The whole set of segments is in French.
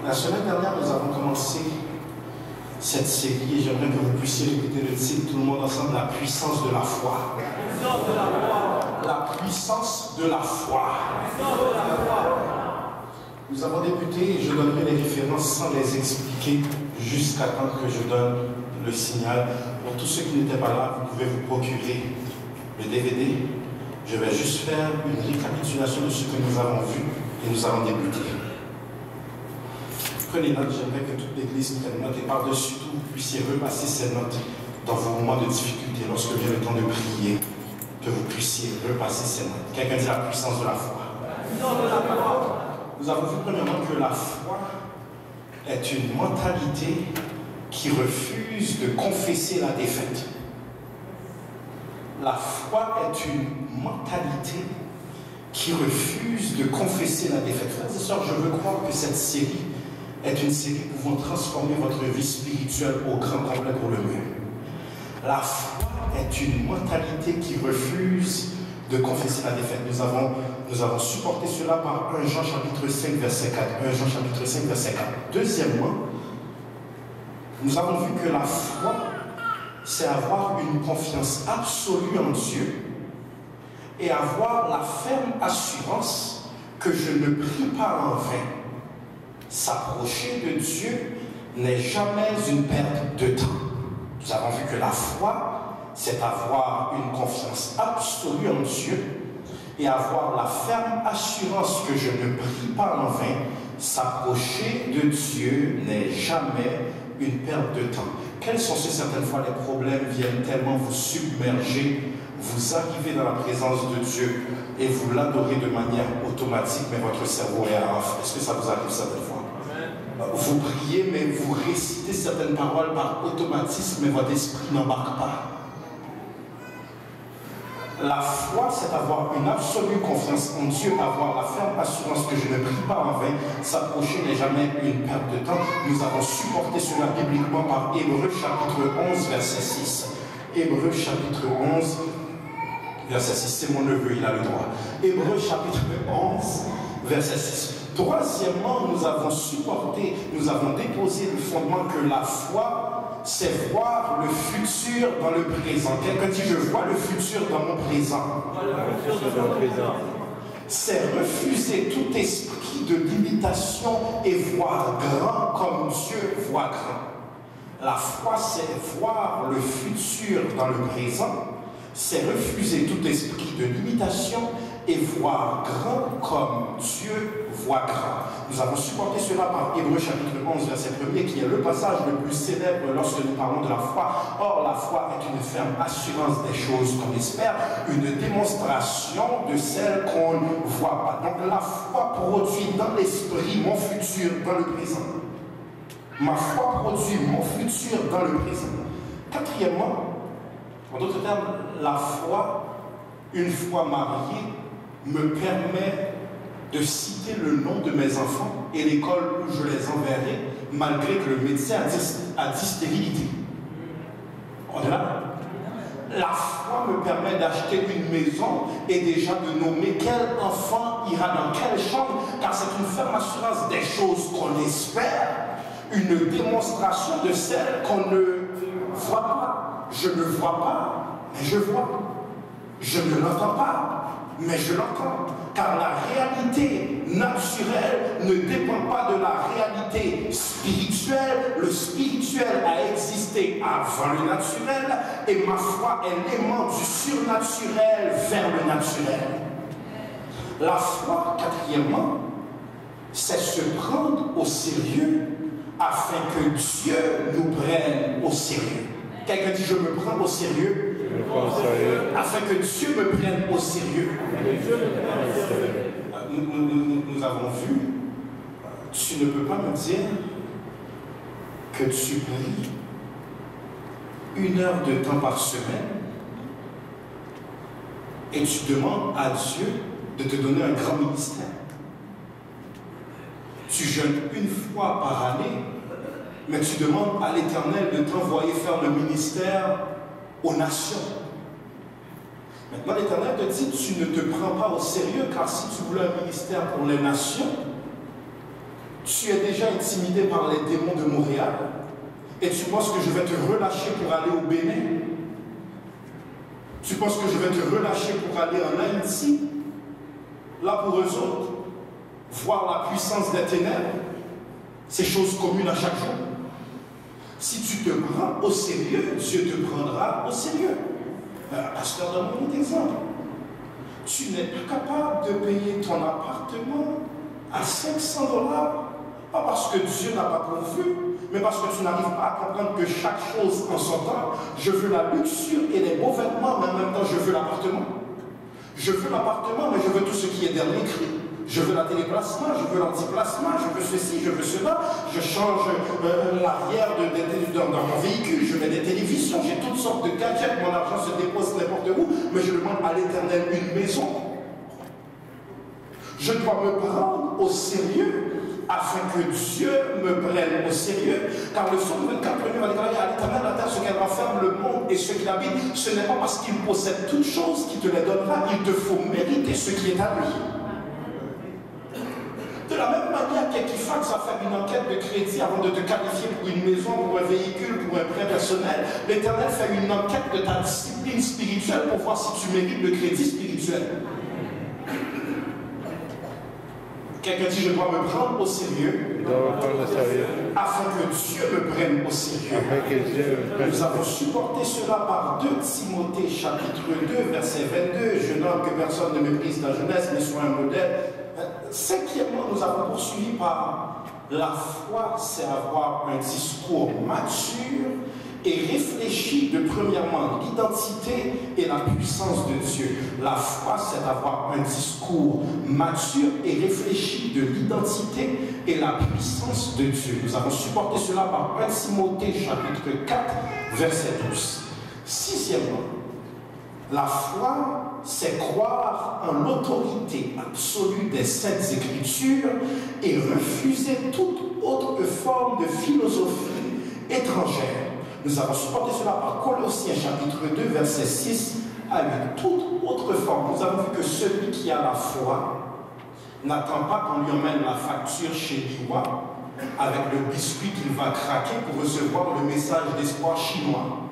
La semaine dernière, nous avons commencé cette série et j'aimerais que vous puissiez répéter le titre tout le monde ensemble, la puissance de la foi. La puissance de la foi. Nous avons débuté et je donnerai les références sans les expliquer jusqu'à temps que je donne le signal. Pour tous ceux qui n'étaient pas là, vous pouvez vous procurer le DVD. Je vais juste faire une récapitulation de ce que nous avons vu et nous allons débuter. Prenez note, j'aimerais que toute l'église prenne note et par-dessus tout, vous puissiez repasser ces notes dans vos moments de difficulté, lorsque vient le temps de prier, que vous puissiez repasser ces notes. Quelqu'un dit la puissance de la foi. Nous avons vu premièrement que la foi est une mentalité qui refuse de confesser la défaite. La foi est une mentalité qui refuse de confesser la défaite. Frères et sœurs, je veux croire que cette série est une série pouvant transformer votre vie spirituelle au grand complet pour le mieux. La foi est une mentalité qui refuse de confesser la défaite. Nous avons supporté cela par 1 Jean chapitre 5 verset 4. 1 Jean chapitre 5 verset 4. Deuxièmement, nous avons vu que la foi, c'est avoir une confiance absolue en Dieu et avoir la ferme assurance que je ne prie pas en vain. S'approcher de Dieu n'est jamais une perte de temps. Nous avons vu que la foi, c'est avoir une confiance absolue en Dieu et avoir la ferme assurance que je ne prie pas en vain. S'approcher de Dieu n'est jamais une perte de temps. Quelles sont certaines fois les problèmes viennent tellement vous submerger, vous arrivez dans la présence de Dieu et vous l'adorez de manière automatique, mais votre cerveau est à off. Est-ce que ça vous arrive certaines fois? Vous priez, mais vous récitez certaines paroles par automatisme, mais votre esprit n'embarque pas. La foi, c'est avoir une absolue confiance en Dieu, avoir la ferme assurance que je ne prie pas en vain. S'approcher n'est jamais une perte de temps. Nous avons supporté cela bibliquement par Hébreux chapitre 11, verset 6. Hébreux chapitre 11, verset 6. C'est mon neveu, il a le droit. Hébreux chapitre 11, verset 6. Troisièmement, nous avons supporté, nous avons déposé le fondement que la foi, c'est voir le futur dans le présent. Quelqu'un dit, je vois le futur dans mon présent. C'est refuser tout esprit de limitation et voir grand comme Dieu voit grand. La foi, c'est voir le futur dans le présent. C'est refuser tout esprit de limitation et voir grand comme Dieu voit grand. Nous avons supporté cela par Hébreux chapitre 11, verset 1er, qui est le passage le plus célèbre lorsque nous parlons de la foi. Or, la foi est une ferme assurance des choses qu'on espère, une démonstration de celles qu'on ne voit pas. Donc, la foi produit dans l'esprit mon futur dans le présent. Ma foi produit mon futur dans le présent. Quatrièmement, en d'autres termes, la foi, une fois mariée, me permet de citer le nom de mes enfants et l'école où je les enverrai, malgré que le médecin a dit stérilité. On est là? La foi me permet d'acheter une maison et déjà de nommer quel enfant ira dans quelle chambre, car c'est une ferme assurance des choses qu'on espère, une démonstration de celles qu'on ne voit pas. Je ne vois pas, mais je vois. Je ne l'entends pas, mais je l'entends. Car la réalité naturelle ne dépend pas de la réalité spirituelle. Le spirituel a existé avant le naturel et ma foi est l'aimant du surnaturel vers le naturel. La foi, quatrièmement, c'est se prendre au sérieux afin que Dieu nous prenne au sérieux. Quelqu'un dit, je me prends au sérieux afin que Dieu me prenne au sérieux. Nous avons vu, tu ne peux pas me dire que tu pries 1 heure de temps par semaine et tu demandes à Dieu de te donner un grand ministère. Tu jeûnes une fois par année, mais tu demandes à l'Éternel de t'envoyer faire le ministère aux nations. Maintenant, l'Éternel te dit, tu ne te prends pas au sérieux, car si tu voulais un ministère pour les nations, Tu es déjà intimidé par les démons de Montréal et tu penses que je vais te relâcher pour aller au Bénin? Tu penses que je vais te relâcher pour aller en Haïti? Là pour eux autres, voir la puissance des ténèbres, c'est chose commune à chaque jour. Si tu te prends au sérieux, Dieu te prendra au sérieux. Pasteur, donne-moi un exemple. Tu n'es pas capable de payer ton appartement à 500 $, pas parce que Dieu n'a pas pourvu, mais parce que tu n'arrives pas à comprendre que chaque chose en son temps. Je veux la luxure et les beaux vêtements, mais en même temps je veux l'appartement. Je veux l'appartement, mais je veux tout ce qui est derrière l'écrit. Je veux la téléplacement, je veux l'antiplacement, je veux ceci, je veux cela. Je change l'arrière dans mon véhicule, je mets des télévisions, j'ai toutes sortes de gadgets, mon argent se dépose n'importe où, mais je demande à l'Éternel une maison. Je dois me prendre au sérieux afin que Dieu me prenne au sérieux. Car le psaume 24 va déclarer à l'Éternel la terre, ce qu'elle renferme, le monde et ce qui l'habite. Ce n'est pas parce qu'il possède toutes choses qu'il te les donnera, il te faut mériter ce qui est à lui. De la même manière qu'Equifax a fait une enquête de crédit avant de te qualifier pour une maison, pour un véhicule, pour un prêt personnel, l'Éternel fait une enquête de ta discipline spirituelle pour voir si tu mérites le crédit spirituel. Quelqu'un dit, je dois me prendre au sérieux, afin que Dieu me prenne au sérieux. Nous avons supporté cela par 2 Timothée chapitre 2 verset 22. Jeune homme, que personne ne méprise ta jeunesse, mais soit un modèle. Cinquièmement, nous avons poursuivi par la foi, c'est avoir un discours mature et réfléchi de premièrement l'identité et la puissance de Dieu. La foi, c'est avoir un discours mature et réfléchi de l'identité et la puissance de Dieu. Nous avons supporté cela par 1 Timothée chapitre 4 verset 12. Sixièmement, la foi, c'est croire en l'autorité absolue des Saintes Écritures et refuser toute autre forme de philosophie étrangère. Nous avons supporté cela par Colossiens chapitre 2 verset 6 à 8. Toute autre forme. Nous avons vu que celui qui a la foi n'attend pas qu'on lui emmène la facture chez Liwa avec le biscuit qu'il va craquer pour recevoir le message d'espoir chinois.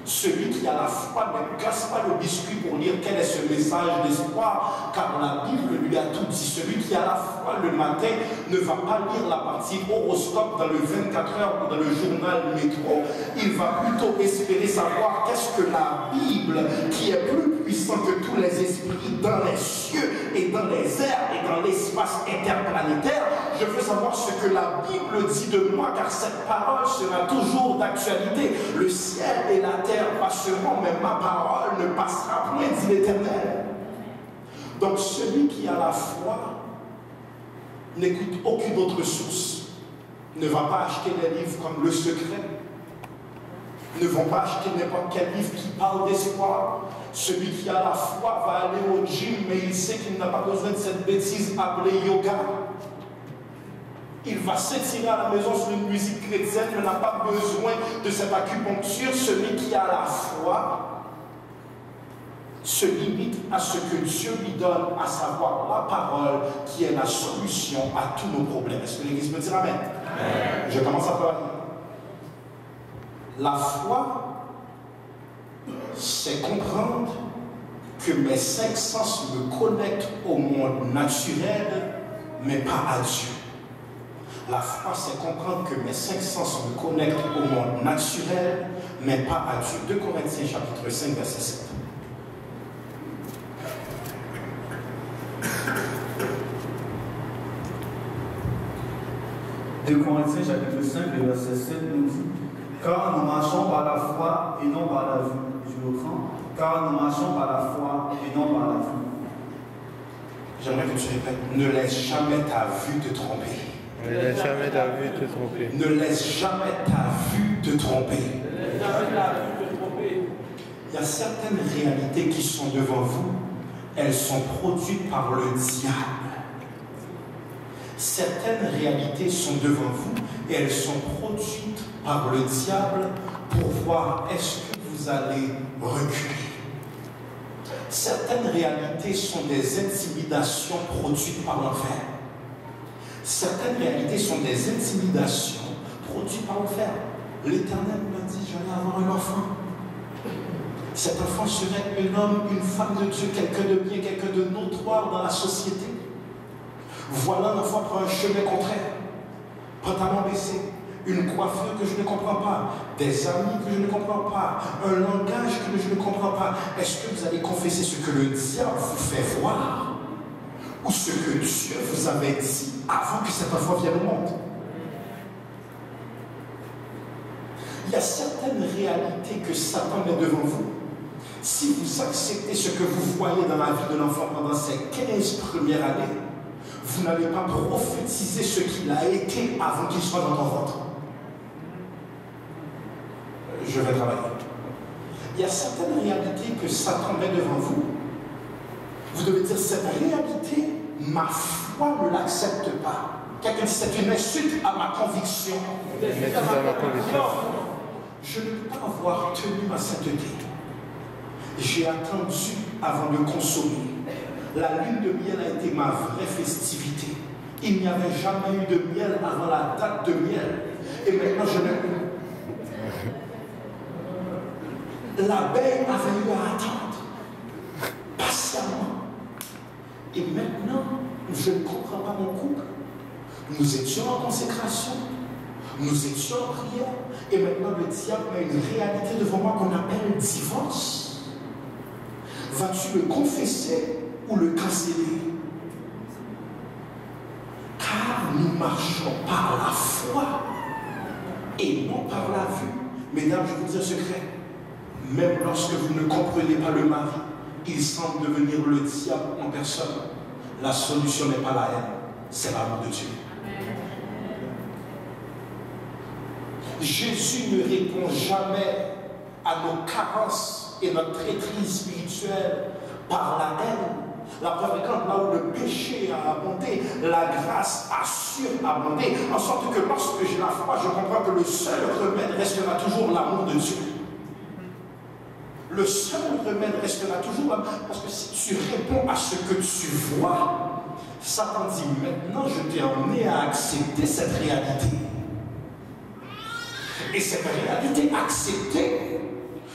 Celui qui a la foi ne casse pas le biscuit pour lire quel est ce message d'espoir, car la Bible lui a tout dit. Celui qui a la foi le matin ne va pas lire la partie horoscope dans le 24 heures ou dans le journal Métro. Il va plutôt espérer savoir qu'est-ce que la Bible, qui est plus puissant que tous les esprits dans les cieux et dans les airs et dans l'espace interplanétaire, je veux savoir ce que la Bible dit de moi, car cette parole sera toujours d'actualité. Le ciel et la terre passeront, mais ma parole ne passera point, dit l'Éternel. Donc celui qui a la foi n'écoute aucune autre source, ne va pas acheter des livres comme Le Secret, ne vont pas acheter n'importe quel livre qui parle d'espoir. Celui qui a la foi va aller au gym, mais il sait qu'il n'a pas besoin de cette bêtise appelée yoga. Il va s'étirer à la maison sur une musique chrétienne, mais n'a pas besoin de cette acupuncture. Celui qui a la foi se limite à ce que Dieu lui donne, à savoir la parole qui est la solution à tous nos problèmes. Est-ce que l'Église peut dire Amen? Amen. Je commence à parler. La foi, c'est comprendre que mes 5 sens me connectent au monde naturel, mais pas à Dieu. La foi, c'est comprendre que mes 5 sens me connectent au monde naturel, mais pas à Dieu. 2 Corinthiens chapitre 5, verset 7. De Corinthiens chapitre 5, verset 7 nous dit: car nous marchons par la foi et non par la vue. Je reprends. Car nous marchons par la foi et non par la vue. J'aimerais que tu répètes: ne laisse jamais ta vue te tromper. Ne laisse jamais ta vue te tromper. Ne laisse jamais ta vue te tromper. Il y a certaines réalités qui sont devant vous, elles sont produites par le diable. Certaines réalités sont devant vous et elles sont produites par le diable pour voir est-ce que vous allez reculer. Certaines réalités sont des intimidations produites par l'enfer. Certaines réalités sont des intimidations produites par le fer. L'Éternel m'a dit, j'allais avoir un enfant. Cet enfant serait un homme, une femme de Dieu, quelqu'un de bien, quelqu'un de notoire dans la société. Voilà l'enfant prend un chemin contraire. Pantalon baissé, une coiffure que je ne comprends pas, des amis que je ne comprends pas, un langage que je ne comprends pas. Est-ce que vous allez confesser ce que le diable vous fait voir ou ce que Dieu vous avait dit avant que cet enfant vienne au monde? Il y a certaines réalités que Satan met devant vous. Si vous acceptez ce que vous voyez dans la vie de l'enfant pendant ces 15 premières années, vous n'allez pas prophétiser ce qu'il a été avant qu'il soit dans ton ventre. Je vais travailler. Il y a certaines réalités que Satan met devant vous. Vous devez dire, cette réalité, ma foi ne l'accepte pas. Quelqu'un dit, c'est une insulte à ma conviction. Je ne peux pas avoir tenu ma sainteté. J'ai attendu avant de consommer. La lune de miel a été ma vraie festivité. Il n'y avait jamais eu de miel avant la date de miel. Et maintenant, je ne... L'abeille avait eu à attendre patiemment. Et maintenant, je ne comprends pas mon couple. Nous étions en consécration. Nous étions en prière. Et maintenant, le diable a une réalité devant moi qu'on appelle divorce. Vas-tu le confesser ou le canceller? Car nous marchons par la foi et non par la vue. Mesdames, je vous dis un secret. Même lorsque vous ne comprenez pas le mari, il semble devenir le diable en personne. La solution n'est pas la haine, c'est l'amour de Dieu. Jésus ne répond jamais à nos carences et notre traîtrise spirituelle par la haine. La preuve est quand là où le péché a abondé, la grâce a surabondé, en sorte que lorsque j'ai la foi, je comprends que le seul remède restera toujours l'amour de Dieu. Le seul remède restera toujours l'amour, parce que si tu réponds à ce que tu vois, Satan dit maintenant je t'ai emmené à accepter cette réalité. Et cette réalité acceptée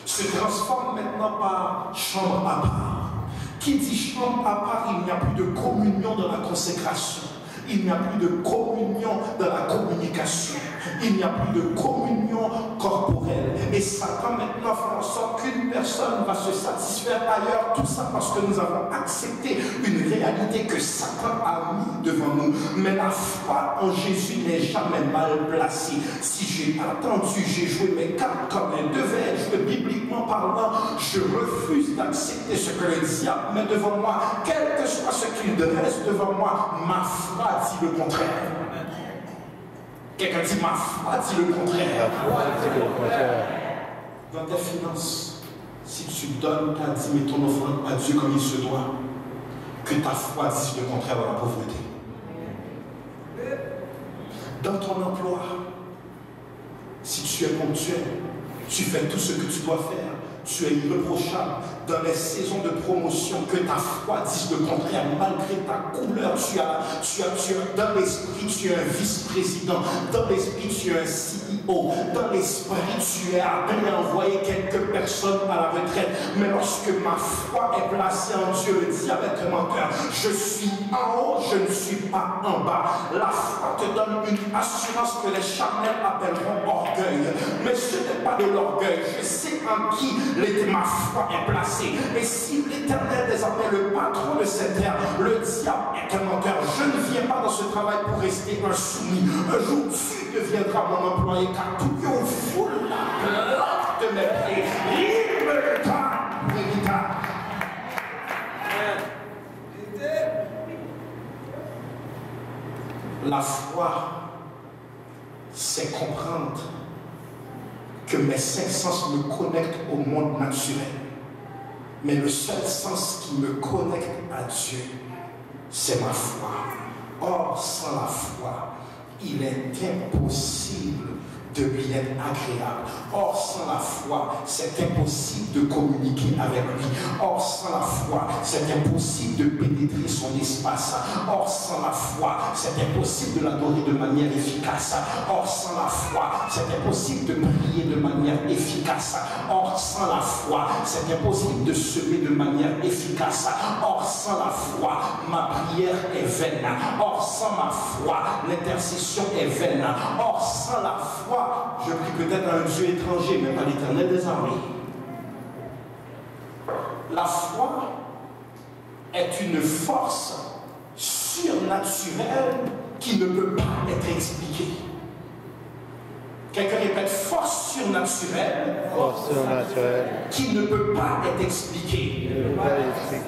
se transforme maintenant par chambre à part. Qui dit chambre à part, il n'y a plus de communion dans la consécration. Il n'y a plus de communion dans la communication. Il n'y a plus de communion corporelle. Et Satan maintenant fait en sorte qu'une personne va se satisfaire ailleurs. Tout ça parce que nous avons accepté une réalité que Satan a mis devant nous. Mais la foi en Jésus n'est jamais mal placée. Si j'ai attendu, j'ai joué mes cartes comme elles devaient être jouées bibliquement parlant, je refuse d'accepter ce que le diable met devant moi. Quel que soit ce qu'il dresse devant moi, ma foi dit le contraire. Quelqu'un dit ma foi dit le contraire. Dans tes finances, si tu donnes ta dîme et ton offrande à Dieu comme il se doit, que ta foi dise le contraire dans la pauvreté. Dans ton emploi, si tu es ponctuel, tu fais tout ce que tu dois faire, tu es irréprochable. Dans les saisons de promotion, que ta foi dise le contraire, malgré ta couleur, dans l'esprit, tu es un vice-président, dans l'esprit, tu es un CEO, dans l'esprit, tu es appelé à envoyer quelques personnes à la retraite. Mais lorsque ma foi est placée en Dieu, le diable est un menteur. Je suis en haut, je ne suis pas en bas. La foi te donne une assurance que les charnels appelleront orgueil. Mais ce n'est pas de l'orgueil. Je sais en qui ma foi est placée. Et si l'Éternel désormais le patron de cette terre, le diable est un menteur. Je ne viens pas dans ce travail pour rester un soumis. Un jour, tu deviendras mon employé, car tout le monde fout la plante de mes pieds. Il me parle véritable. La foi, c'est comprendre que mes 5 sens me connectent au monde naturel. Mais le seul sens qui me connecte à Dieu, c'est ma foi. Or, sans la foi, il est impossible de lui être agréable. Or, sans la foi, c'est impossible de communiquer avec lui. Or, sans la foi, c'est impossible de pénétrer son espace. Or, sans la foi, c'est impossible de l'adorer de manière efficace. Or, sans la foi, c'est impossible de prier de manière efficace. Or, sans la foi, c'est impossible de semer de manière efficace. Or, sans la foi, ma prière est vaine. Or, sans ma foi, l'intercession est vaine. Or, sans la foi, je prie peut-être à un Dieu étranger, mais pas l'Éternel des armées. La foi est une force surnaturelle qui ne peut pas être expliquée. Quelqu'un répète, force surnaturelle, qui ne peut pas être expliquée.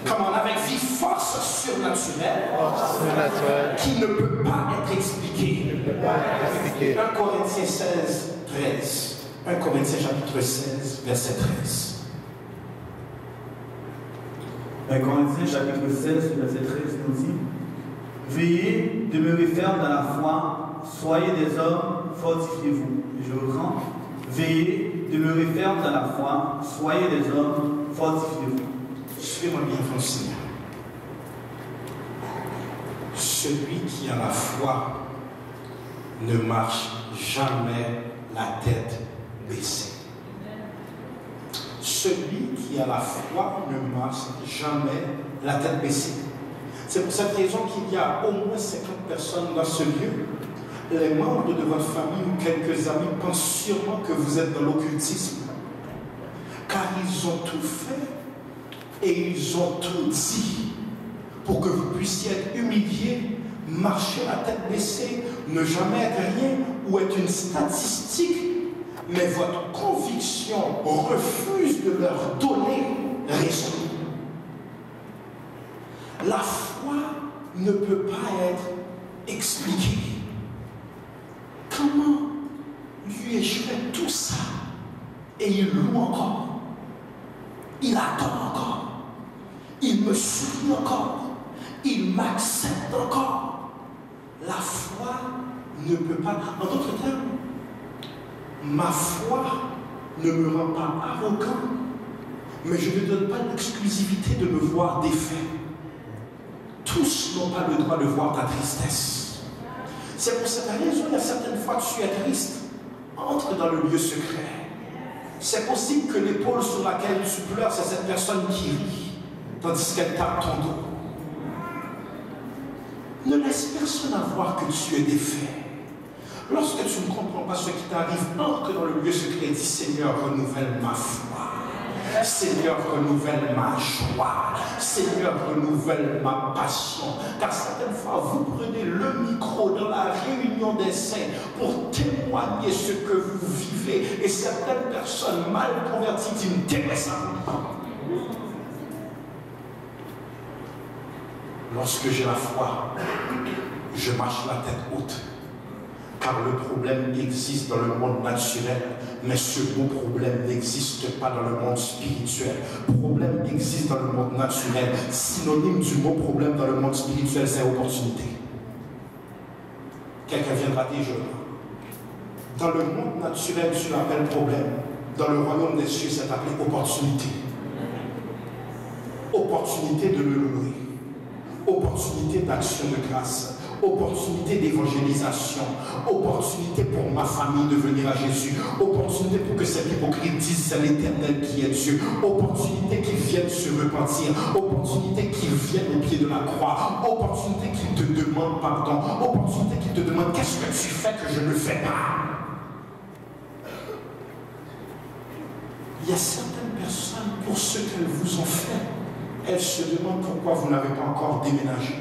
Comme on avait dit, force surnaturelle, qui ne peut pas être expliquée. 1 Corinthiens 16, 13. 1 Corinthiens chapitre 16, verset 13. 1 Corinthiens chapitre 16, verset 13 nous dit: Veillez, demeurez fermes dans la foi, soyez des hommes, fortifiez-vous. Je reprends. Veillez, demeurez fermes dans la foi, soyez des hommes, fortifiez-vous. Suivez-moi bien, mon Seigneur. Celui qui a la foi ne marche jamais la tête baissée. Celui qui a la foi ne marche jamais la tête baissée. C'est pour cette raison qu'il y a au moins 50 personnes dans ce lieu. Les membres de votre famille ou quelques amis pensent sûrement que vous êtes dans l'occultisme. Car ils ont tout fait et ils ont tout dit pour que vous puissiez être humiliés, marcher la tête baissée, ne jamais être rien ou être une statistique. Mais votre conviction refuse de leur donner raison. La foi ne peut pas être expliquée. Comment lui ai-je fait tout ça? Et il loue encore. Il attend encore. Il me sourit encore. Il m'accepte encore. La foi ne peut pas. En d'autres termes, ma foi ne me rend pas arrogant, mais je ne donne pas l'exclusivité de me voir défait. Tous n'ont pas le droit de voir ta tristesse. C'est pour cette raison, il y a certaines fois tu es triste. Entre dans le lieu secret. C'est possible que l'épaule sur laquelle tu pleures, c'est cette personne qui rit, tandis qu'elle tape ton dos. Ne laisse personne voir que tu es défait. Lorsque tu ne comprends pas ce qui t'arrive, entre dans le lieu secret et dis: Seigneur, renouvelle ma foi. Seigneur, renouvelle ma joie. Seigneur, renouvelle ma passion. Car certaines fois, vous prenez le micro dans la réunion des saints pour témoigner ce que vous vivez. Et certaines personnes mal converties disent: T'intéresse à vous. Lorsque j'ai la foi, je marche la tête haute. Car le problème existe dans le monde naturel, mais ce beau problème n'existe pas dans le monde spirituel. Le problème existe dans le monde naturel. Synonyme du mot problème dans le monde spirituel, c'est opportunité. Quelqu'un viendra dire: dans le monde naturel, tu l'appelles problème. Dans le royaume des cieux, c'est appelé opportunité. Opportunité de le louer. Opportunité d'action de grâce. Opportunité d'évangélisation, opportunité pour ma famille de venir à Jésus, opportunité pour que cet hypocrite dise: c'est l'Éternel qui est Dieu, opportunité qu'ils viennent se repentir, opportunité qu'ils viennent au pied de la croix, opportunité qu'ils te demandent pardon, opportunité qu'ils te demandent: qu'est-ce que tu fais que je ne fais pas? Il y a certaines personnes, pour ce qu'elles vous ont fait, elles se demandent pourquoi vous n'avez pas encore déménagé.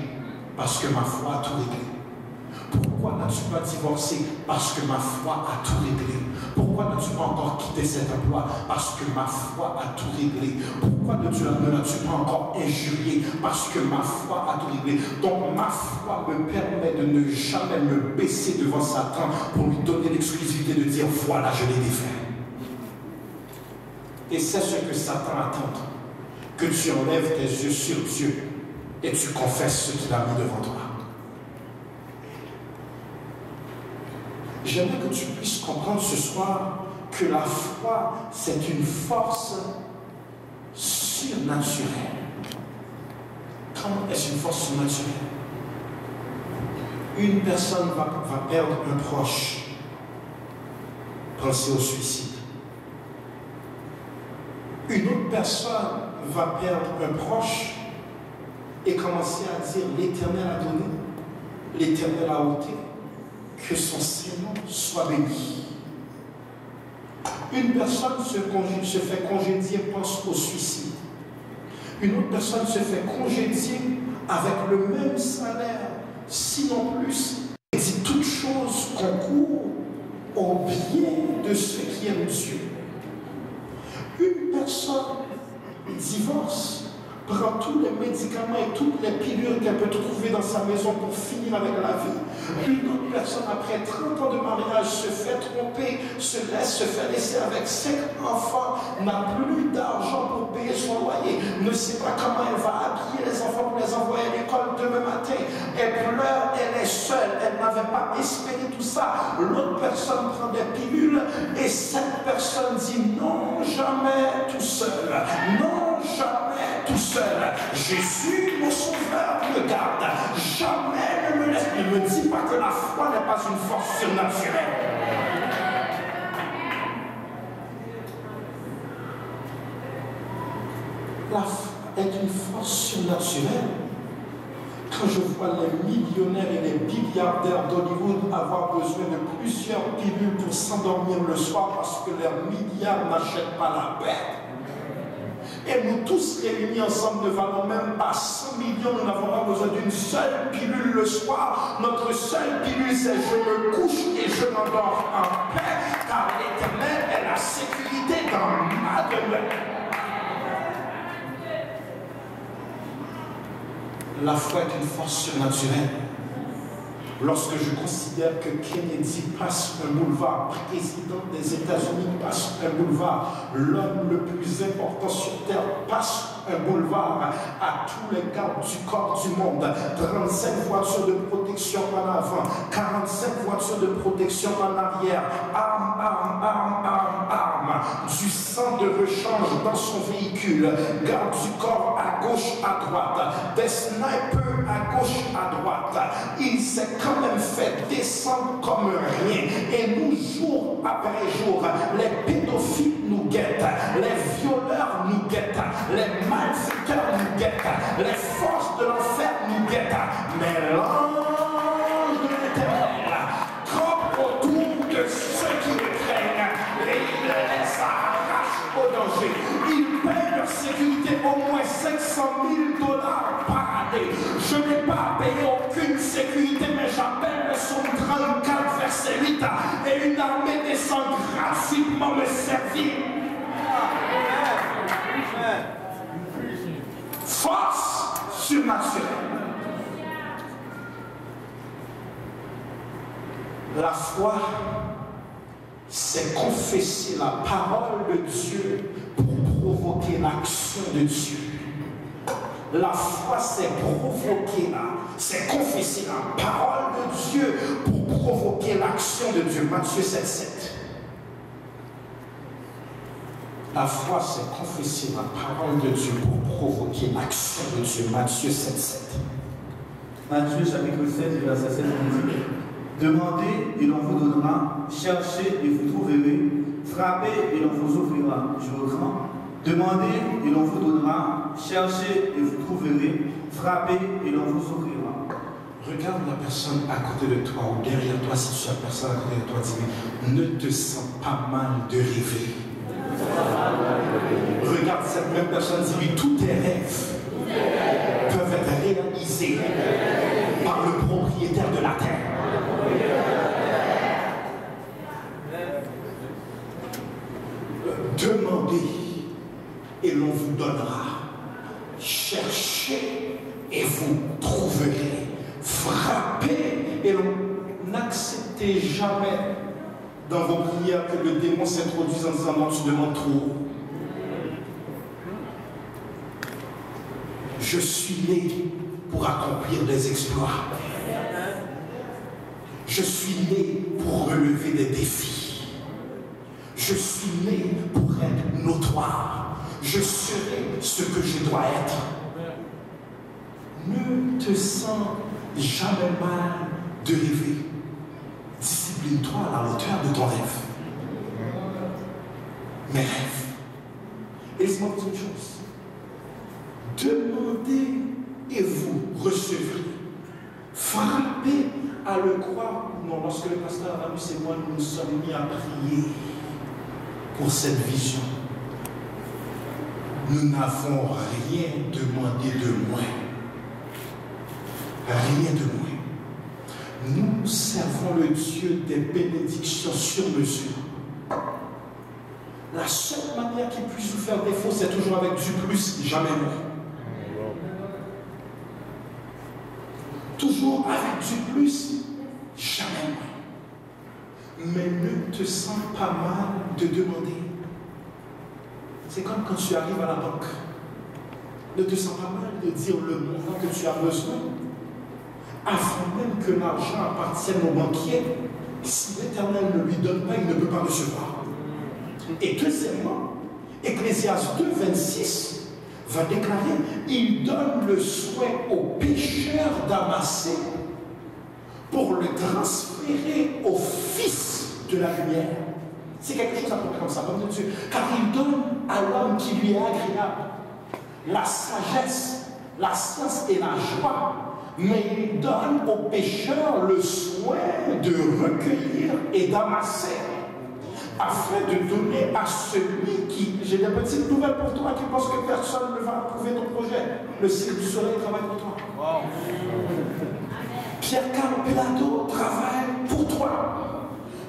Parce que ma foi a tout réglé. Pourquoi n'as-tu pas divorcé? Parce que ma foi a tout réglé. Pourquoi n'as-tu pas encore quitté cet emploi? Parce que ma foi a tout réglé. Pourquoi ne l'as-tu pas encore injurié? Parce que ma foi a tout réglé. Donc ma foi me permet de ne jamais me baisser devant Satan pour lui donner l'exclusivité de dire: voilà, je l'ai défait. Et c'est ce que Satan attend. Que tu enlèves tes yeux sur Dieu et tu confesses ce qu'il a mis devant toi. J'aimerais que tu puisses comprendre ce soir que la foi, c'est une force surnaturelle. Comment est-ce une force surnaturelle? Une personne va perdre un proche. Pensez au suicide. Une autre personne va perdre un proche et commencer à dire l'Éternel a donné, l'Éternel a ôté, que son Seigneur soit béni. Une personne se fait congédier, pense au suicide. Une autre personne se fait congédier avec le même salaire, sinon plus, et dit toute chose concourt au bien de ceux qui aiment Dieu. Une personne divorce, prend tous les médicaments et toutes les pilules qu'elle peut trouver dans sa maison pour finir avec la vie. Une autre personne, après 30 ans de mariage, se fait tromper, se fait laisser avec 5 enfants, n'a plus d'argent pour payer son loyer, ne sait pas comment elle va habiller les enfants pour les envoyer à l'école demain matin. Elle pleure, elle est seule, elle n'avait pas espéré tout ça. L'autre personne prend des pilules et cette personne dit non, jamais tout seul, non, jamais tout seul. Jésus, mon sauveur, me garde. Jamais ne me laisse. Ne me dis pas que la foi n'est pas une force surnaturelle. La foi est une force surnaturelle. Quand je vois les millionnaires et les milliardaires d'Hollywood avoir besoin de plusieurs pilules pour s'endormir le soir parce que leurs milliards n'achètent pas la paix. Et nous tous réunis ensemble ne valons même pas 100 millions, nous n'avons pas besoin d'une seule pilule le soir. Notre seule pilule, c'est je me couche et je m'endors en paix, car l'Éternel est la sécurité dans ma demeure. La foi est une force surnaturelle. Lorsque je considère que Kennedy passe un boulevard, président des États-Unis passe un boulevard, l'homme le plus important sur terre passe un boulevard, à tous les gardes du corps du monde, 35 voitures de protection en avant, 45 voitures de protection en arrière, armes, du sang de rechange dans son véhicule, garde du corps à gauche, à droite, des snipers à gauche, à droite. Il s'est quand même fait descendre comme rien. Et nous, jour après jour, les pédophiles nous guettent, les violeurs nous guettent, les malfaiteurs nous guettent, les forces de l'enfer nous guettent. Mais l'ange de l'Éternel campe autour de ceux qui le craignent et il les arrache au danger. Ils paient leur sécurité au moins $500,000 par année. Je n'ai pas payé aucune sécurité, mais j'appelle le psaume 34, verset 8, et une armée descend gratuitement me servir. Force surnaturelle. La foi, c'est confesser la parole de Dieu pour provoquer l'action de Dieu. La foi, c'est c'est confesser la parole de Dieu pour provoquer l'action de Dieu. Matthieu 7,7. La foi, c'est confesser la parole de Dieu pour provoquer l'action de Dieu. Matthieu 7,7. Matthieu chapitre 7, verset 7 nous dit: demandez et l'on vous donnera, cherchez et vous trouverez, frappez et l'on vous ouvrira. Je reprends. Demandez et l'on vous donnera, cherchez et vous trouverez, frappez et l'on vous ouvrira. Regarde la personne à côté de toi ou derrière toi, si tu as personne à côté de toi, dis: ne te sens pas mal de rêver. Regarde cette même personne, dis-lui: tous tes rêves peuvent être réalisés par le propriétaire de la terre. Demandez et l'on vous donnera. Cherchez et vous trouverez. Frappez et l'on n'acceptez jamais dans vos prières que le démon s'introduise en disant: non, tu demandes trop. Je suis né pour accomplir des exploits. Je suis né pour relever des défis. Je suis né pour être notoire. Je serai ce que je dois être. Ne te sens jamais mal de rêver. Discipline-toi à la hauteur de ton rêve. Mais rêve. Et laisse-moi vous dire une chose. Demandez et vous recevrez. Frappez à le croire. Non, lorsque le pasteur Aramus et moi nous sommes mis à prier pour cette vision, nous n'avons rien demandé de moins. Rien de moins. Nous servons le Dieu des bénédictions sur mesure. La seule manière qu'il puisse vous faire défaut, c'est toujours avec du plus, jamais moins. Toujours avec du plus, jamais moins. Mais ne te sens pas mal de demander. C'est comme quand tu arrives à la banque. Ne te sens pas mal de dire le montant que tu as besoin. Avant même que l'argent appartienne au banquier, si l'Éternel ne lui donne pas, il ne peut pas recevoir. Et deuxièmement, Ecclésiaste 2, 26 va déclarer, il donne le souhait au pécheur d'amasser pour le transférer au Fils de la lumière. C'est quelque chose à peu près comme ça, comme Dieu. Car il donne à l'homme qui lui est agréable la sagesse, la science et la joie. Mais il donne au pécheur le soin de recueillir et d'amasser, afin de donner à celui qui... J'ai des petites nouvelles pour toi qui pense que personne ne va approuver ton projet. Le Cirque du Soleil travaille pour toi. Wow. Pierre Carl Pilato travaille pour toi.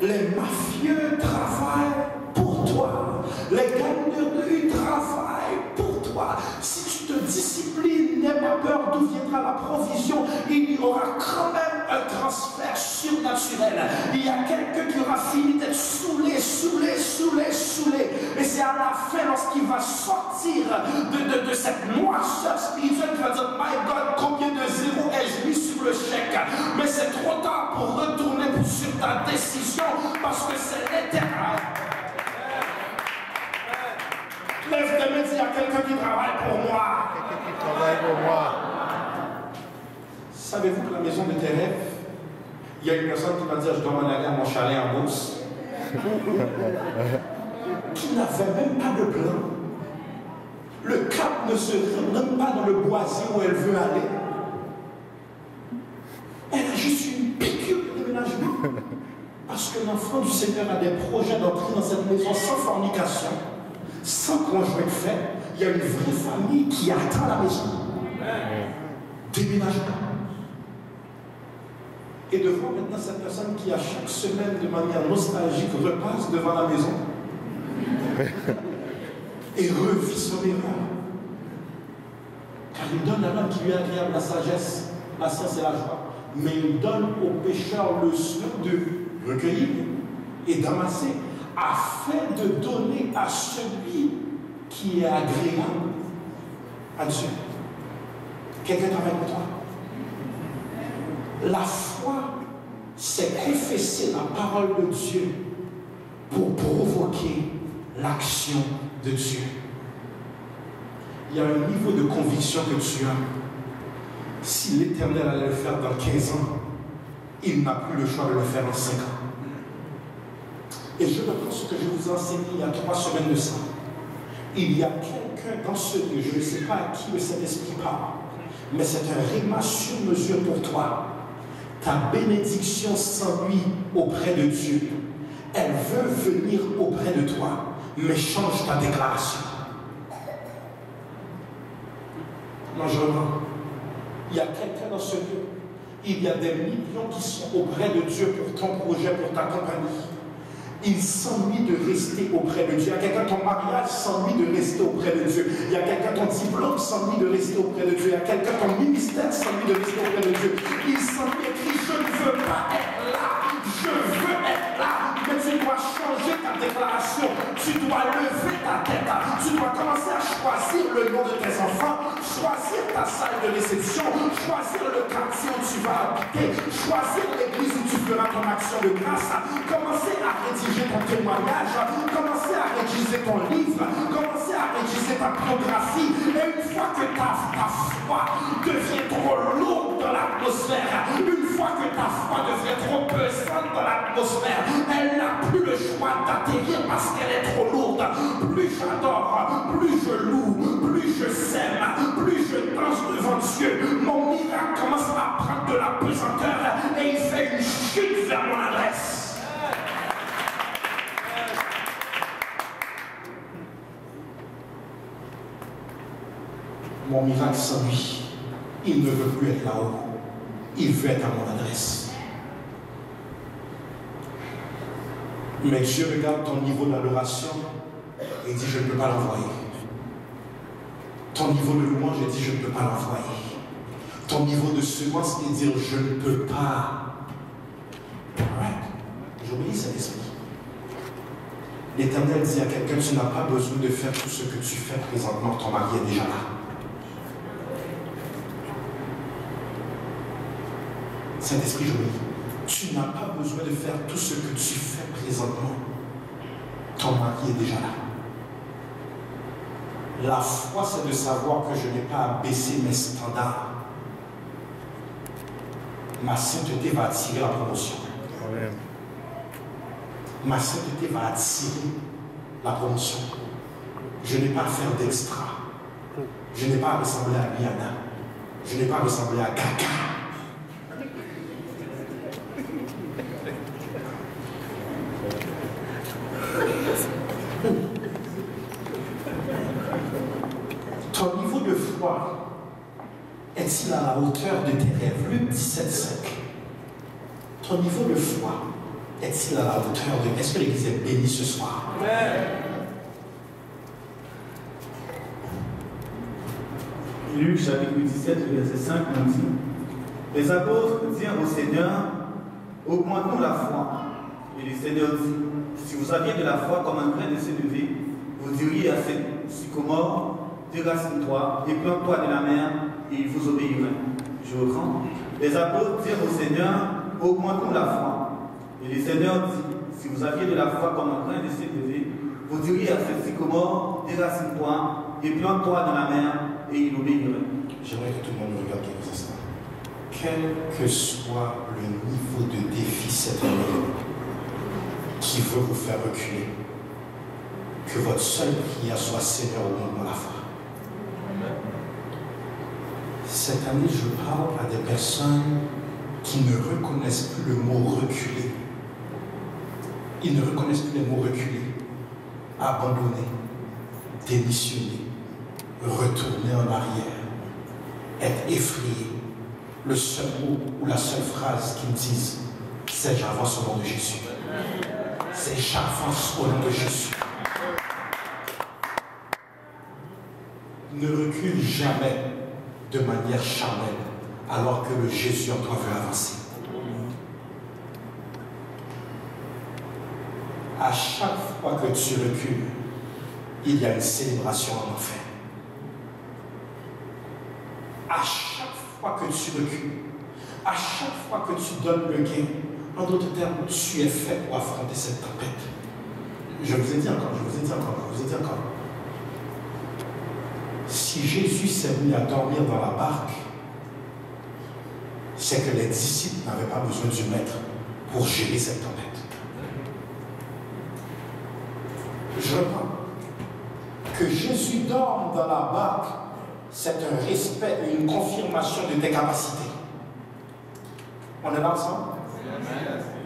Les mafieux travaillent pour toi. Les gangs de rue travaillent pour toi. Si tu te disciplines, n'aie pas peur d'où viendra la provision. Il y aura quand même un transfert surnaturel. Il y a quelqu'un qui aura fini d'être saoulé. Et c'est à la fin, lorsqu'il va sortir de cette noirceur spirituelle, qu'il va dire, my God, combien de zéros ai-je mis sur le chèque? Mais c'est trop tard pour retourner sur ta décision, parce que c'est l'éternel. Lève tes mains, il y a quelqu'un qui travaille pour moi. Quelqu'un qui travaille pour moi. Savez-vous que la maison de tes rêves, il y a une personne qui va dire, je dois m'en aller à mon chalet en Beauce, qui n'avait même pas de plan. Le cap ne se rend même pas dans le boisier où elle veut aller. Elle a juste une piqûre de déménagement. Parce que l'enfant du Seigneur a des projets d'entrer dans cette maison sans fornication, sans conjoint de fait. Il y a une vraie famille qui attend la maison. Déménagement. Et devant maintenant cette personne qui, à chaque semaine, de manière nostalgique, repasse devant la maison et revit son erreur. Car il donne à l'homme qui lui est agréable la sagesse, la science et la joie. Mais il donne au pécheur le soin de recueillir et d'amasser, afin de donner à celui qui est agréable à Dieu. Quelqu'un travaille pour toi. La foi, c'est confesser la parole de Dieu pour provoquer l'action de Dieu. Il y a un niveau de conviction que tu as. Si l'Éternel allait le faire dans 15 ans, il n'a plus le choix de le faire en 5 ans. Et je reprends ce que je vous ai enseigné il y a 3 semaines de ça. Il y a quelqu'un dans ce lieu, je ne sais pas à qui le Saint-Esprit parle, mais c'est un rhéma sur mesure pour toi. Ta bénédiction s'ennuie auprès de Dieu. Elle veut venir auprès de toi, mais change ta déclaration. Non, je reprends. Il y a quelqu'un dans ce lieu. Il y a des millions qui sont auprès de Dieu pour ton projet, pour ta compagnie. Il s'ennuie de rester auprès de Dieu. Il y a quelqu'un, ton mariage s'ennuie de rester auprès de Dieu. Il y a quelqu'un, ton diplôme s'ennuie de rester auprès de Dieu. Il y a quelqu'un, ton ministère s'ennuie de rester auprès de Dieu. Il s'ennuie et crie, je ne veux pas être là. Je veux être là. Mais tu dois changer ta déclaration. Tu dois lever ta tête. Tu dois commencer à choisir le nom de tes enfants. Choisir ta salle de réception. Choisir le quartier où tu vas habiter. Choisir l'église où tu tu feras ton action de grâce. Commencez à rédiger ton témoignage, commencez à rédiger ton livre, commencez à rédiger ta biographie. Et une fois que ta foi devient trop lourde dans l'atmosphère, une fois que ta foi devient trop pesante dans l'atmosphère, elle n'a plus le choix d'atterrir parce qu'elle est trop lourde. Plus j'adore, plus je loue, plus je sème, plus je danse devant Dieu, mon miracle commence à prendre de la pesanteur et il fait une chute vers mon adresse. Mon miracle s'ennuie. Il ne veut plus être là-haut. Il veut être à mon adresse. Mais Dieu regarde ton niveau d'adoration et dit je ne peux pas l'envoyer. Ton niveau de louange et dit je ne peux pas l'envoyer. Ton niveau de semence et dire je ne peux pas. Alright. J'obéis cet esprit. L'Éternel dit à quelqu'un, tu n'as pas besoin de faire tout ce que tu fais présentement, ton mari est déjà là. Saint-Esprit, j'obéis. Tu n'as pas besoin de faire tout ce que tu fais présentement. Ton mari est déjà là. La foi, c'est de savoir que je n'ai pas à baisser mes standards. Ma sainteté va attirer la promotion. Amen. Ma sainteté va attirer la promotion. Je n'ai pas à faire d'extra. Je n'ai pas à ressembler à Rihanna. Je n'ai pas à ressembler à Gaga. Ton niveau de foi est-il à la hauteur de tes rêves? Luc 17,5. Ton niveau de foi est-il à la hauteur de... Est-ce que l'Église est bénie ce soir? Amen. Luc chapitre 17, verset 5 nous dit: les apôtres dirent au Seigneur, augmentons la foi. Et le Seigneur dit, si vous aviez de la foi comme un grain de sénévé, vous diriez à cette sycomore, déracine-toi et plante-toi de la mer, et il vous obéirait. Je reprends. Les apôtres dirent au Seigneur, augmentons la foi. Et le Seigneur dit, si vous aviez de la foi comme un grain de sénévé, vous diriez à cette sycomore, déracine-toi et plante-toi dans la mer, et il obéirait. J'aimerais que tout le monde me regarde quelques instants. Quel que soit le niveau de défi cette année qui veut vous faire reculer, que votre seule prière soit Seigneur, augmente la foi. Cette année, je parle à des personnes qui ne reconnaissent plus le mot reculer. Ils ne reconnaissent plus les mots reculer, abandonner, démissionner, retourner en arrière, être effrayé. Le seul mot ou la seule phrase qu'ils disent, c'est j'avance au nom de Jésus. C'est j'avance au nom de Jésus. Ne recule jamais de manière charnelle alors que le Jésus en toi veut avancer. À chaque fois que tu recules, il y a une célébration en enfer. À chaque fois que tu recules, à chaque fois que tu donnes le gain, en d'autres termes, tu es fait pour affronter cette tempête. Je vous ai dit encore. Si Jésus s'est mis à dormir dans la barque, c'est que les disciples n'avaient pas besoin du maître pour gérer cette tempête. Je reprends. Que Jésus dorme dans la barque, c'est un respect et une confirmation de tes capacités. On est là ensemble?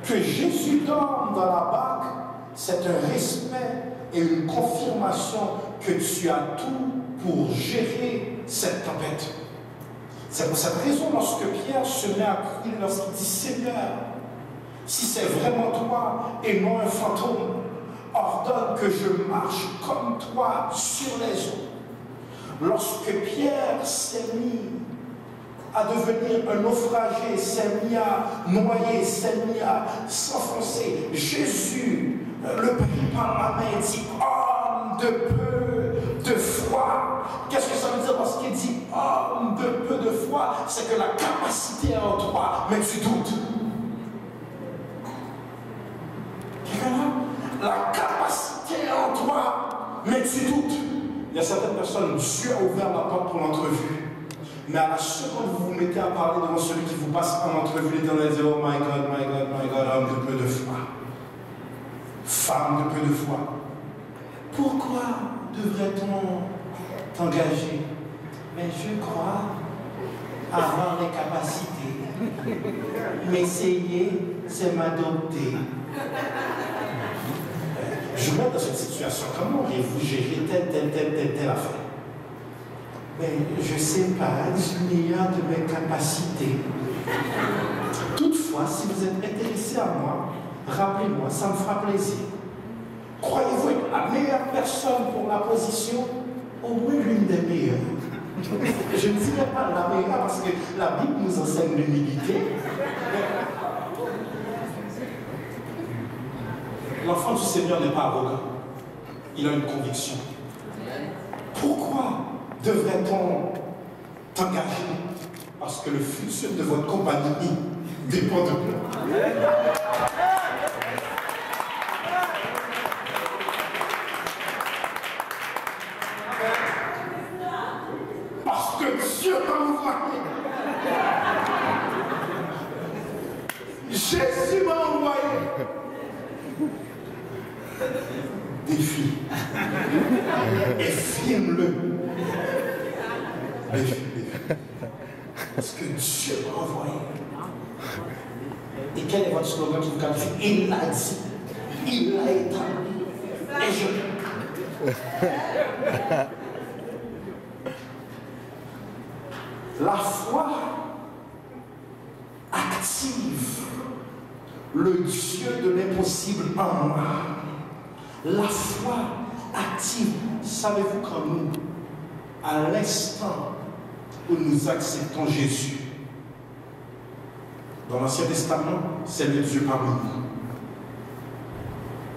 Que Jésus dorme dans la barque, c'est un respect et une confirmation que tu as tout pour gérer cette tempête. C'est pour cette raison, lorsque Pierre se met à courir, lorsqu'il dit Seigneur, si c'est vraiment toi et non un fantôme, ordonne que je marche comme toi sur les eaux. Lorsque Pierre s'est mis à devenir un naufragé, s'est mis à noyer, s'est mis à s'enfoncer, Jésus le prit par la main et dit homme de peu de foi. Qu'est-ce que ça veut dire lorsqu'il dit homme de peu de foi? C'est que la capacité est en toi, mais tu doutes. Mais tu doutes. Il y a certaines personnes, Dieu a ouvert la porte pour l'entrevue. Mais à la seconde où vous vous mettez à parler devant celui qui vous passe en entrevue, l'Éternel dit, oh my God, my God, my God, homme de peu de foi. Femme de peu de foi. Pourquoi devrait-on t'engager? Mais je crois avoir les capacités. M'essayer, c'est m'adopter. Je me mets dans cette situation. Comment auriez-vous géré telle affaire? Mais je ne sais pas, du meilleur de mes capacités. Toutefois, si vous êtes intéressé à moi, rappelez-moi, ça me fera plaisir. Croyez-vous être la meilleure personne pour la position? Au moins l'une des meilleures. Je ne dirais pas la meilleure parce que la Bible nous enseigne l'humilité. L'enfant du Seigneur n'est pas arrogant. Il a une conviction. Pourquoi devrait-on t'engager? Parce que le futur de votre compagnie dépend de moi. Parce que Dieu m'a envoyé. Jésus m'a envoyé. Défie. Et filme-le. Défie. Parce que Dieu m'a envoyé. Et quel est votre slogan qui vous qualifie? Il l'a dit. Il l'a établi. Et je... La foi active le Dieu de l'impossible en moi. La foi active. Savez-vous qu'en nous, à l'instant où nous acceptons Jésus, dans l'Ancien Testament, c'est le Dieu parmi nous.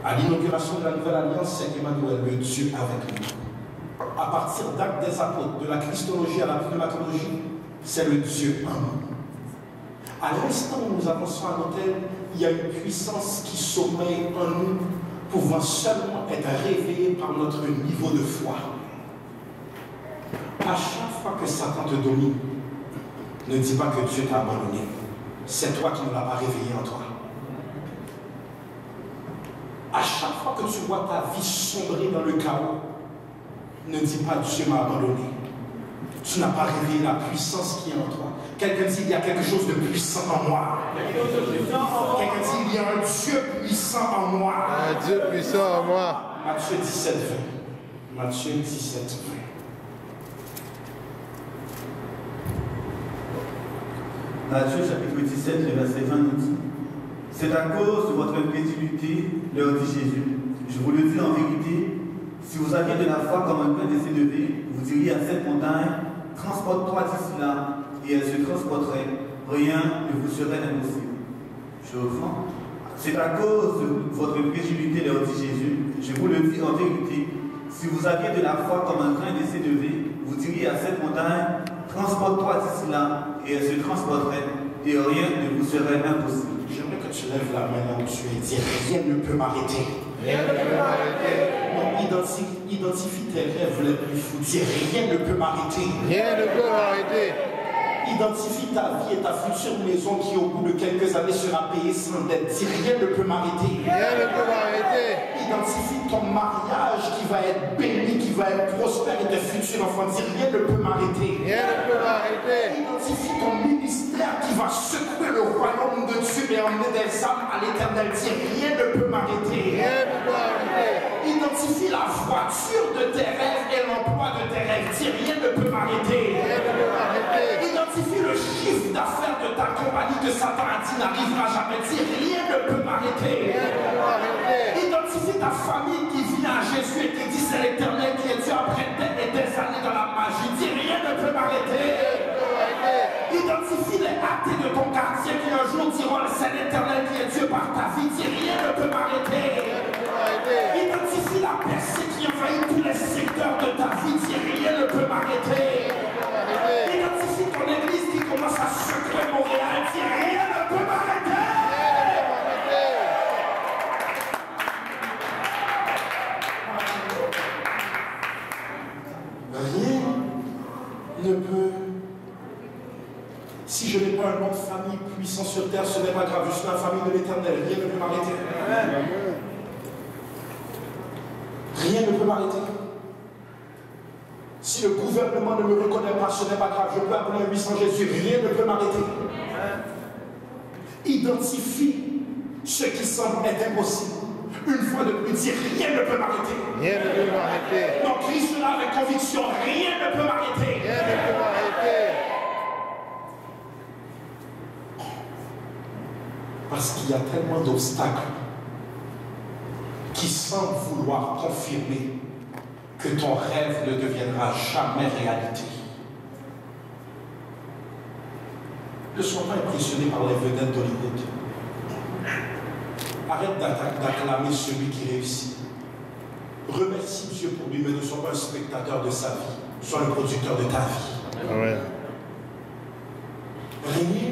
À l'inauguration de la Nouvelle Alliance, c'est Emmanuel, le Dieu avec nous. À partir d'Actes des Apôtres, de la Christologie à la pneumatologie, c'est le Dieu en nous. À l'instant où nous avançons à l'autel, il y a une puissance qui sommeille en nous, pouvant seulement être réveillée par notre niveau de foi. À chaque fois que Satan te domine, ne dis pas que Dieu t'a abandonné. C'est toi qui ne l'as pas réveillé en toi. À chaque fois que tu vois ta vie sombrer dans le chaos, ne dis pas Dieu m'a abandonné. Tu n'as pas réveillé la puissance qui est en toi. Quelqu'un dit il y a quelque chose de puissant en moi. Quelqu'un dit il y a un Dieu puissant en moi. Un Dieu puissant en moi. Matthieu 17, 20. Matthieu 17, 20. Matthieu chapitre 17, le verset 20 nous dit: c'est à cause de votre incrédulité, leur dit Jésus. Je vous le dis en vérité, si vous aviez de la foi comme un pain de s'élever, vous diriez à cette montagne, transporte-toi d'ici là, et elle se transporterait. Rien ne vous serait impossible. Je reprends. C'est à cause de votre incrédulité, leur dit Jésus. Je vous le dis en vérité, si vous aviez de la foi comme un train de s'élever, vous diriez à cette montagne, transporte-toi d'ici là, et elle se transporterait, et rien ne vous serait impossible. J'aimerais que tu lèves la main là où tu es et dis rien ne peut m'arrêter. Rien ne peut m'arrêter. Non, identifie tes rêves les plus fous. Dis rien ne peut m'arrêter. Rien ne peut m'arrêter. Identifie ta vie et ta future maison qui au bout de quelques années sera payée sans dette. Dis rien ne peut m'arrêter. Rien ne peut m'arrêter. Identifie ton mariage qui va être béni, qui va être prospère et tes futurs enfants. Dis rien ne peut m'arrêter. Rien ne peut m'arrêter. Identifie ton ministère qui va secouer le royaume de Dieu et emmener des âmes à l'éternel. Dis rien ne peut m'arrêter. Rien ne peut m'arrêter. Identifie la voiture de tes rêves et l'emploi de tes rêves. Dis rien ne peut m'arrêter. Rien ne peut m'arrêter. Identifie le chiffre d'affaires de ta compagnie que Satan a dit n'arrivera jamais. Dis rien ne peut m'arrêter. Rien ne peut m'arrêter. Identifie ta famille qui vient à Jésus et qui dit c'est l'éternel qui est Dieu après des années dans la magie. Dis rien ne peut m'arrêter. Identifie les athées de ton quartier qui un jour diront c'est l'éternel qui est Dieu par ta vie. Dis rien ne peut m'arrêter. Identifie la percée qui envahit tous les secteurs de ta vie. Dis rien ne peut m'arrêter. Identifie ton église qui commence à secouer Montréal. Dis rien ne peut m'arrêter. famille de l'Éternel, rien ne peut m'arrêter. Rien ne peut m'arrêter. Si le gouvernement ne me reconnaît pas, ce n'est pas grave. Je peux appeler un 800 Jésus. Rien ne peut m'arrêter. Identifie ce qui semble être impossible. Une fois de plus, dire rien ne peut m'arrêter. Rien ne peut m'arrêter. Donc, crie cela avec conviction. Rien ne peut m'arrêter. Rien ne peut m'arrêter. Parce qu'il y a tellement d'obstacles qui semblent vouloir confirmer que ton rêve ne deviendra jamais réalité. Ne sois pas impressionné par les vedettes d'Hollywood. Arrête d'acclamer celui qui réussit. Remercie Dieu pour lui, mais ne sois pas un spectateur de sa vie. Sois le producteur de ta vie. Amen. Rien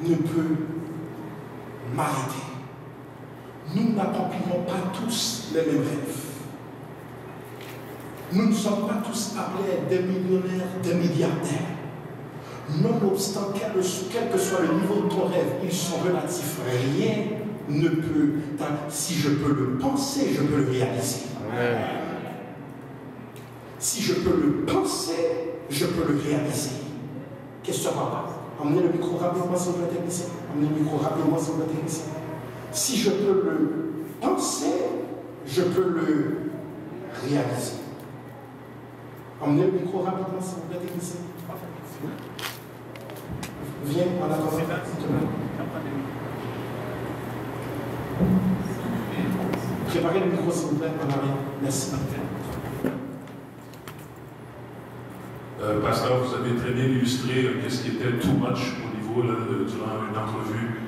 ne peut m'arrêter. Nous n'accomplirons pas tous les mêmes rêves. Nous ne sommes pas tous appelés à être des millionnaires, des milliardaires. Nonobstant quel que soit le niveau de ton rêve, ils sont relatifs. Rien ne peut. Si je peux le penser, je peux le réaliser. Amen. Si je peux le penser, je peux le réaliser. Question papa. Emmenez le micro rapidement sur le technicien. Emmenez le micro rapidement sur le technicien. Si je peux le penser, je peux le réaliser. Emmenez le micro rapidement sur le technicien. Viens en attendant, s'il te plaît. Préparez le micro, s'il vous plaît, en arrière. Merci. Pasteur, vous avez très bien illustré qu'est-ce qui était too much au niveau, là, durant une entrevue,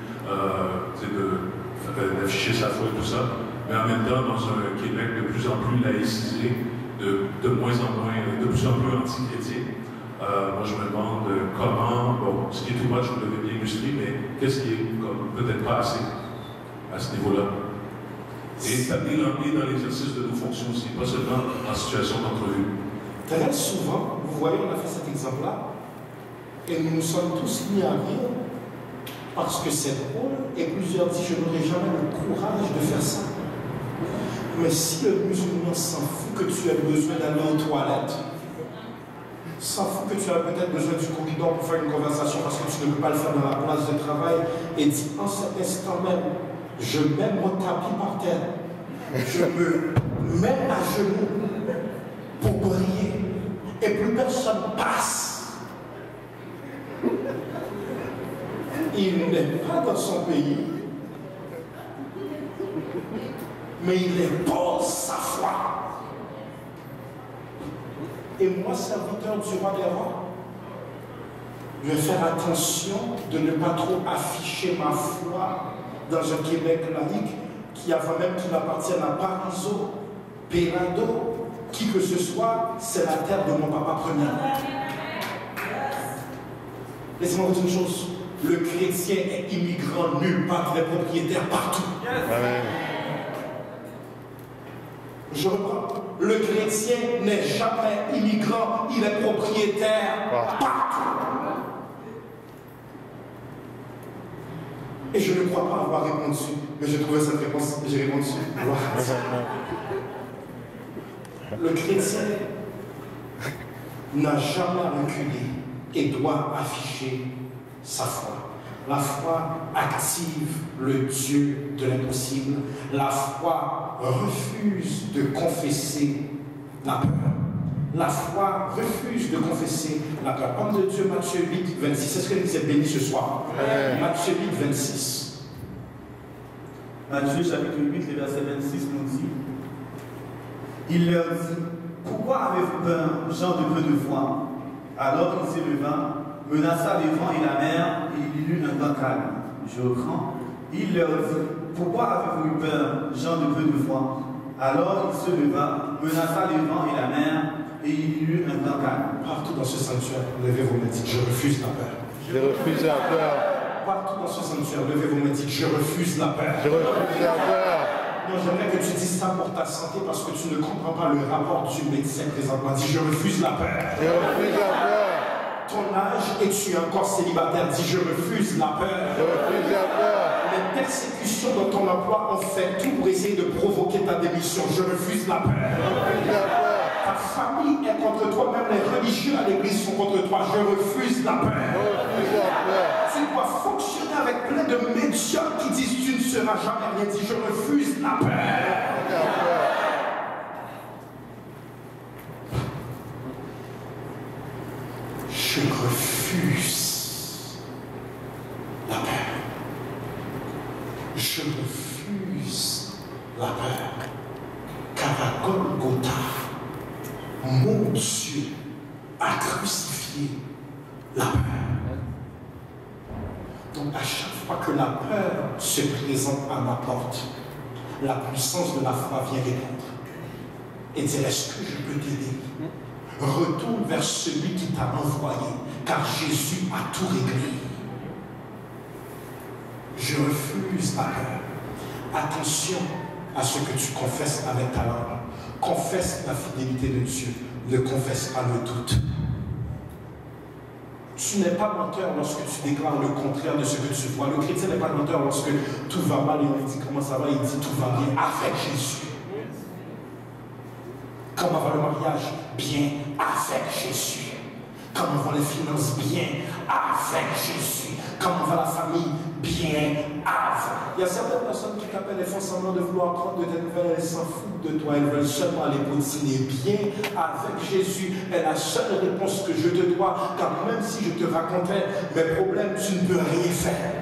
d'afficher sa foi et tout ça. Mais en même temps, dans un Québec de plus en plus laïcisé, de moins en moins, de plus en plus anti-chrétien, moi je me demande comment, bon, ce qui est too much, vous l'avez bien illustré, mais qu'est-ce qui est peut-être pas assez à ce niveau-là? Et dans l'exercice de nos fonctions aussi, pas seulement en situation d'entrevue. Très souvent, vous voyez, on a fait cet exemple-là, et nous nous sommes tous mis à rire parce que c'est drôle, et plusieurs disent je n'aurai jamais le courage de faire ça. Mais si le musulman s'en fout que tu as besoin d'aller aux toilettes, s'en fout que tu as peut-être besoin du corridor pour faire une conversation parce que tu ne peux pas le faire dans la place de travail, et dit en cet instant même, je mets mon tapis par terre, je me mets à genoux pour prier, et plus personne passe. Il n'est pas dans son pays, mais il impose sa foi. Et moi, serviteur du roi des rois, je vais faire attention de ne pas trop afficher ma foi dans un Québec laïque qui, avant même qu'il appartienne à Parizeau, Pérado, qui que ce soit, c'est la terre de mon papa premier. Laissez-moi vous dire une chose, le chrétien est immigrant nulle part, il est propriétaire partout. Amen. Je reprends. Le chrétien n'est jamais immigrant, il est propriétaire partout. Et je ne crois pas avoir répondu, mais j'ai trouvé cette réponse et j'ai répondu. Le chrétien n'a jamais reculé et doit afficher sa foi. La foi active le Dieu de l'impossible. La foi refuse de confesser la peur. La foi refuse de confesser la peur. Homme de Dieu, Matthieu 8, 26. Est-ce que vous êtes bénis ce soir? Matthieu 8, 26. Matthieu chapitre 8, le verset 26 nous dit, il leur dit, pourquoi avez-vous peur, gens de peu de foi? Alors il s'éleva, menaça les vents et la mer, et il y eut un grand calme. Je reprends. Il leur dit, pourquoi avez-vous eu peur, gens de peu de foi? Alors il se leva, menaça les vents et la mer, et il y eut un grand calme. Partout dans ce sanctuaire, levez vos mains, dites, je refuse la peur. Je refuse la peur. Partout dans ce sanctuaire, levez vos mains, dites, je refuse la peur. Je refuse la peur. Non, j'aimerais que tu dises ça pour ta santé parce que tu ne comprends pas le rapport du médecin présentement. Dis, je refuse la peur. Je refuse la peur. Ton âge et tu es encore célibataire. Dis, je refuse la peur. Je refuse la peur. Les persécutions dans ton emploi ont fait tout pour essayer de provoquer ta démission. Je refuse la paix. Ta famille est contre toi, même les religieux à l'église sont contre toi. Je refuse la paix. Tu dois fonctionner avec plein de médiums qui disent tu ne seras jamais rien dit. Je refuse la paix. Je refuse la paix. Je refuse la paix. Car à Golgotha, mon Dieu a crucifié la peur. Donc à chaque fois que la peur se présente à ma porte, la puissance de la foi vient répondre et dire est-ce que je peux t'aider? Retourne vers celui qui t'a envoyé, car Jésus a tout réglé. Je refuse la peur. Attention à ce que tu confesses avec ta langue. Confesse la fidélité de Dieu. Ne confesse pas le doute. Tu n'es pas menteur lorsque tu déclares le contraire de ce que tu vois. Le chrétien n'est pas menteur lorsque tout va mal et on lui dit comment ça va, il dit tout va bien avec Jésus. Comment va le mariage? Bien avec Jésus. Comment vont les finances? Bien avec Jésus. Comment va la famille? Bien avec. Il y a certaines personnes qui t'appellent et font semblant de vouloir prendre de tes nouvelles, elles s'en foutent de toi, elles veulent seulement aller potiner. Bien avec Jésus est la seule réponse que je te dois, car même si je te racontais mes problèmes, tu ne peux rien faire.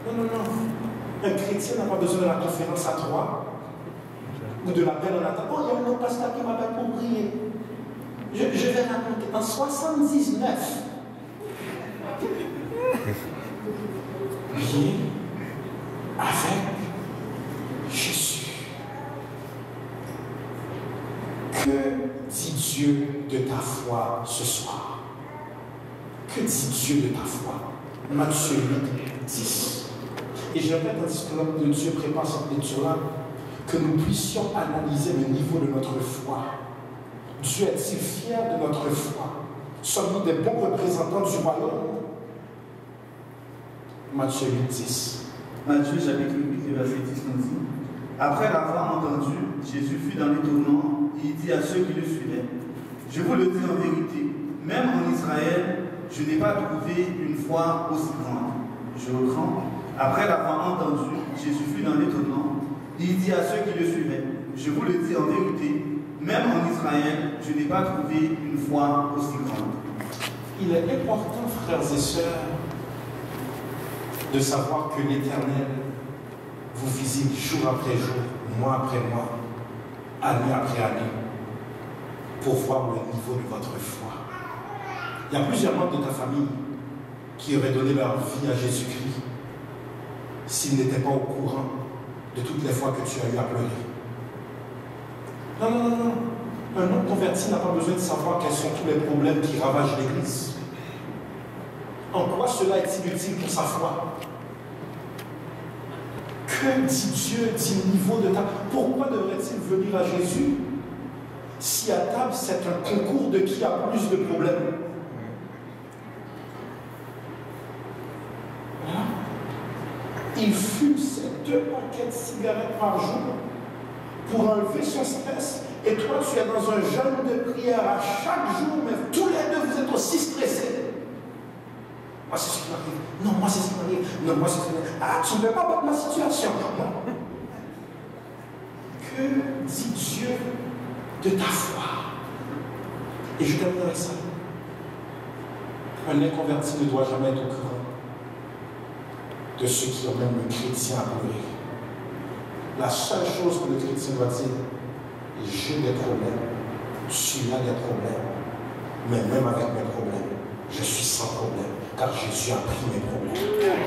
Non, non, non. Un chrétien n'a pas besoin de la conférence à trois ou de l'appel en attendant. Oh, il y a un autre pasteur qui m'appelle pour prier. Je vais raconter. En 79, bien avec Jésus. Que dit Dieu de ta foi ce soir? Que dit Dieu de ta foi? Matthieu 8, 10. Et j'aimerais, tandis que l'homme de Dieu prépare cette lecture-là, que nous puissions analyser le niveau de notre foi. Dieu est-il fier de notre foi? Sommes-nous des bons représentants du royaume? Matthieu 8, 10. Matthieu chapitre 8, verset 10 nous dit: Après l'avoir entendu, Jésus fut dans l'étonnement et il dit à ceux qui le suivaient: Je vous le dis en vérité, même en Israël, je n'ai pas trouvé une foi aussi grande. Je reprends. Après l'avoir entendu, Jésus fut dans l'étonnement et il dit à ceux qui le suivaient: Je vous le dis en vérité, même en Israël, je n'ai pas trouvé une foi aussi grande. Il est important, frères et sœurs, de savoir que l'Éternel vous visite jour après jour, mois après mois, année après année, pour voir le niveau de votre foi. Il y a plusieurs membres de ta famille qui auraient donné leur vie à Jésus-Christ s'ils n'étaient pas au courant de toutes les fois que tu as eu à pleurer. Non, non, non, non. Un homme converti n'a pas besoin de savoir quels sont tous les problèmes qui ravagent l'Église. En quoi cela est-il utile pour sa foi? Que dit Dieu, dit le niveau de ta... Pourquoi devrait-il venir à Jésus si à table c'est un concours de qui a plus de problèmes? Voilà. Il fume ses 2 paquets de cigarettes par jour pour enlever son stress. Et toi, tu es dans un jeûne de prière à chaque jour, mais tous les deux, vous êtes aussi stressés. Moi, c'est ce qui m'arrive. Non, moi, c'est ce qui m'arrive. Non, moi, c'est ce qui m'arrive. Ah, tu ne peux pas battre ma situation. Non. Que dit Dieu de ta foi? Et je termine avec ça. Un inconverti ne doit jamais être au courant de ceux qui ont même le chrétien à pleurer. La seule chose que le chrétien doit dire: j'ai des problèmes, tu as des problèmes, mais même avec mes problèmes, je suis sans problème, car Jésus a pris mes problèmes.